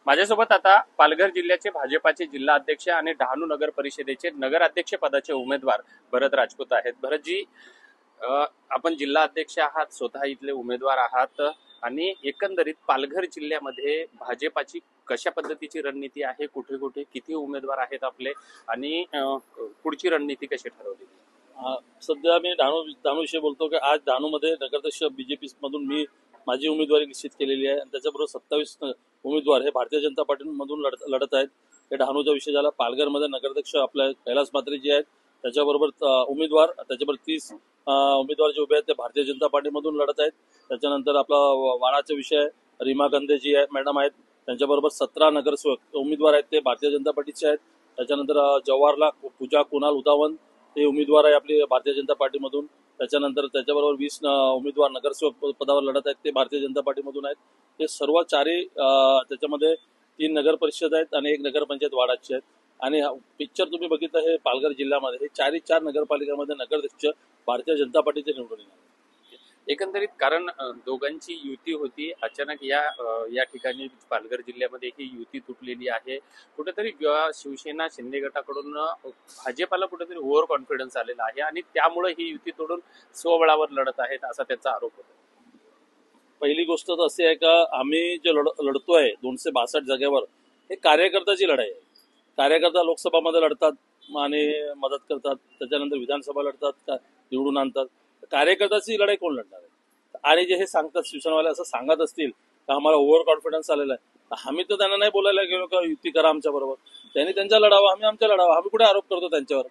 माझ्यासोबत आता पालघर जिल्ह्याचे भाजपाचे जिल्हा अध्यक्ष आणि डहाणू नगर परिषदेचे नगराध्यक्ष पदाचे उमेदवार भरत राजपूत आहेत। भरतजी, आपण जिल्हा अध्यक्ष आहात, स्वतः इथले उमेदवार आहात आणि एकंदरीत पालघर जिल्ह्यामध्ये भाजपाची कशा पद्धतीची रणनीती आहे, कुठे कुठे किती उमेदवार आहेत आपले आणि पुढची रणनीती कशी ठरवली? सध्या मी डहाणू विषयी बोलतो की आज डहाणूमध्ये नगराध्यक्ष बीजेपी मधून मी माझी उमेदवारी निश्चित केलेली आहे आणि त्याच्याबरोबर 27 उमेदवार हे भारतीय जनता पार्टीमधून लढत आहेत। हे डहाणूचा विषय झाला। पालघरमध्ये नगराध्यक्ष आपल्या कैलास मात्रे जी आहेत, त्याच्याबरोबर उमेदवार, त्याच्याबरोबर 30 उमेदवार जे उभे आहेत ते भारतीय जनता पार्टीमधून लढत आहेत। त्याच्यानंतर आपला वाडाचा विषय रीमा गांधी जी आहे मॅडम आहेत, त्यांच्याबरोबर 17 नगरसेवक उमेदवार आहेत ते भारतीय जनता पार्टीचे आहेत। त्याच्यानंतर जवाहरला पूजा कुणाल उदावन हे उमेदवार आहे आपले भारतीय जनता पार्टीमधून। त्याच्यानंतर त्याच्याबरोबर 20 उमेदवार नगरसेवक पदावर लढत आहेत ते भारतीय जनता पार्टीमधून आहेत। ते सर्व चारही त्याच्यामध्ये 3 नगर परिषद आहेत आणि 1 नगरपंचायत वाडाची आहेत। आणि पिक्चर तुम्ही बघितलं हे पालघर जिल्ह्यामध्ये हे 4 नगरपालिकांमध्ये नगराध्यक्ष भारतीय जनता पार्टीचे निवडून येणार। एकंदरीत कारण दोघांची युती होती, अचानक या ठिकाणी पालघर जिल्ह्यामध्ये ही युती तुटलेली आहे। कुठेतरी शिवसेना शिंदे गटाकडून भाजपाला कुठेतरी ओव्हर कॉन्फिडन्स आलेला आहे आणि त्यामुळे ही युती तोडून स्वबळावर लढत आहेत असा त्यांचा आरोप होता। पहिली गोष्ट तर अशी आहे का आम्ही जे लढतोय 262 जागेवर हे कार्यकर्त्याची लढाई आहे। कार्यकर्ता लोकसभामध्ये लढतात आणि मदत करतात, त्याच्यानंतर विधानसभा लढतात, निवडून आणतात। कार्यकर्त्याची लढाई कोण लढणार आहे? आणि जे हे सांगतात शिवसेनावाले असं सांगत असतील तर आम्हाला ओव्हर कॉन्फिडन्स आलेला आहे, आम्ही तर त्यांना नाही बोलायला गेलो का युती करा आमच्या बरोबर। त्यांनी त्यांच्या लढावा, आम्ही आमच्या लढावा। आम्ही कुठे आरोप करतो त्यांच्यावर?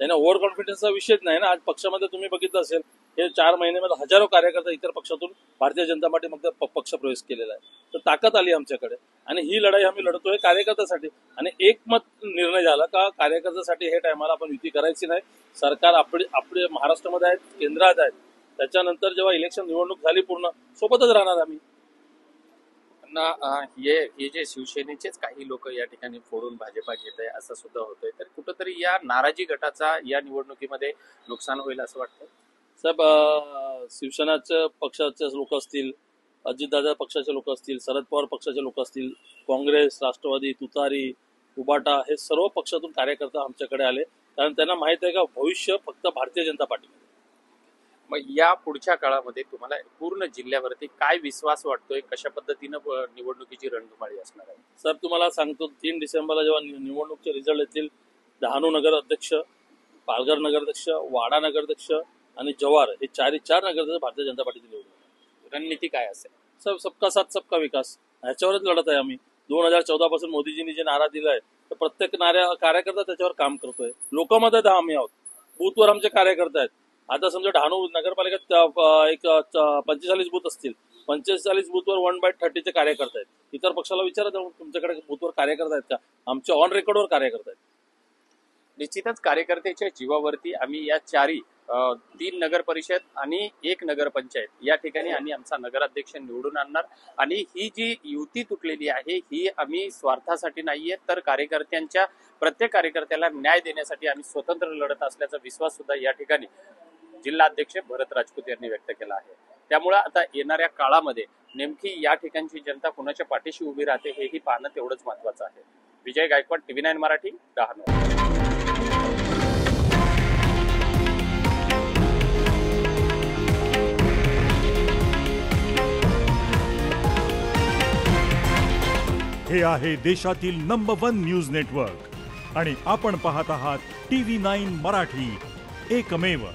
त्यांना ओव्हर कॉन्फिडन्सचा विषयच नाही ना। आज पक्षामध्ये तुम्ही बघितलं असेल हे 4 महिन्यामध्ये हजारो कार्यकर्ते इतर पक्षातून भारतीय जनता पार्टीमध्ये पक्ष प्रवेश केलेला आहे। तर ताकद आली आमच्याकडे आणि ही लढाई आम्ही लढतोय कार्यकर्त्यासाठी। आणि एकमत निर्णय झाला का कार्यकर्त्यासाठी हे टायमाला आपण युती करायची नाही। सरकार आपले महाराष्ट्रामध्ये आहेत, केंद्रात आहेत, त्याच्यानंतर जेव्हा इलेक्शन निवडणूक झाली पूर्ण सोबतच राहणार आम्ही। हे जे शिवसेनेचेच काही लोक या ठिकाणी फोडून भाजपा घेत आहे असं सुद्धा होतंय, तर कुठंतरी या नाराजी गटाचा या निवडणुकीमध्ये नुकसान होईल असं वाटतं? साहेब, शिवसेनाच्या पक्षाचे लोक असतील, अजितदादा पक्षाचे लोक असतील, शरद पवार पक्षाचे लोक असतील, काँग्रेस, राष्ट्रवादी, तुतारी, उबाटा हे सर्व पक्षातून कार्यकर्ता आमच्याकडे आले, कारण त्यांना माहित आहे का भविष्य फक्त भारतीय जनता पार्टीमध्ये। मग या पुढच्या काळामध्ये तुम्हाला पूर्ण जिल्ह्यावरती काय विश्वास वाटतोय, कशा पद्धतीनं निवडणुकीची रणधुमाळी असणार आहे? सर, तुम्हाला सांगतो 3 डिसेंबरला जेव्हा निवडणुकीचे रिझल्ट येतील, डहाणू नगर अध्यक्ष, पालघर नगराध्यक्ष, वाडा नगराध्यक्ष आणि जवाहर हे 4 नगराध्यक्ष भारतीय जनता पार्टीचे निवडून। रणनीती काय असेल? सब सबका साथ सबका विकास ह्याच्यावरच लढत आहे आम्ही। 2014 पासून मोदीजींनी जे नारा दिलाय तर प्रत्येक कार्यकर्ता त्याच्यावर काम करतोय। लोकांमध्ये आम्ही आहोत, बूथवर आमचे कार्यकर्ते आहेत। आता समजा डहाणू नगरपालिकेत एक 45 बूथ असतील, 45 बूथवर 1/30 कार्यकर्ते आहेत। इतर पक्षाला विचारा तुमच्याकडे बूथवर कार्यकर्ते आहेत का? आमच्या ऑन रेकॉर्डवर कार्यकर्ते आहेत। निश्चितच कार्यकर्त्याच्या जीवावरती आम्ही या 3 नगर परिषद आणि 1 नगरपंचायत या ठिकाणी आणि आमचा नगराध्यक्ष निवडून आणणार। आणि ही जी युती तुटलेली आहे ही आम्ही स्वार्थासाठी नाहीये, तर प्रत्येक कार्यकर्त्याला न्याय देण्यासाठी आम्ही स्वतंत्र लढत असल्याचा विश्वास सुद्धा या ठिकाणी जिल्हा अध्यक्ष भरत राजपूत यांनी व्यक्त केला आहे। त्यामुळे आता येणाऱ्या काळामध्ये नेमकी या ठिकाणची जनता कोणाच्या पाठीशी उभी राहते हेही पाहणं तेवढंच महत्वाचं आहे। विजय गायकवाड, TV9 मराठी, डहाणू। हे आहे देशातील नंबर 1 न्यूज नेटवर्क आणि आपण पाहत आहात TV9 मराठी, एकमेव।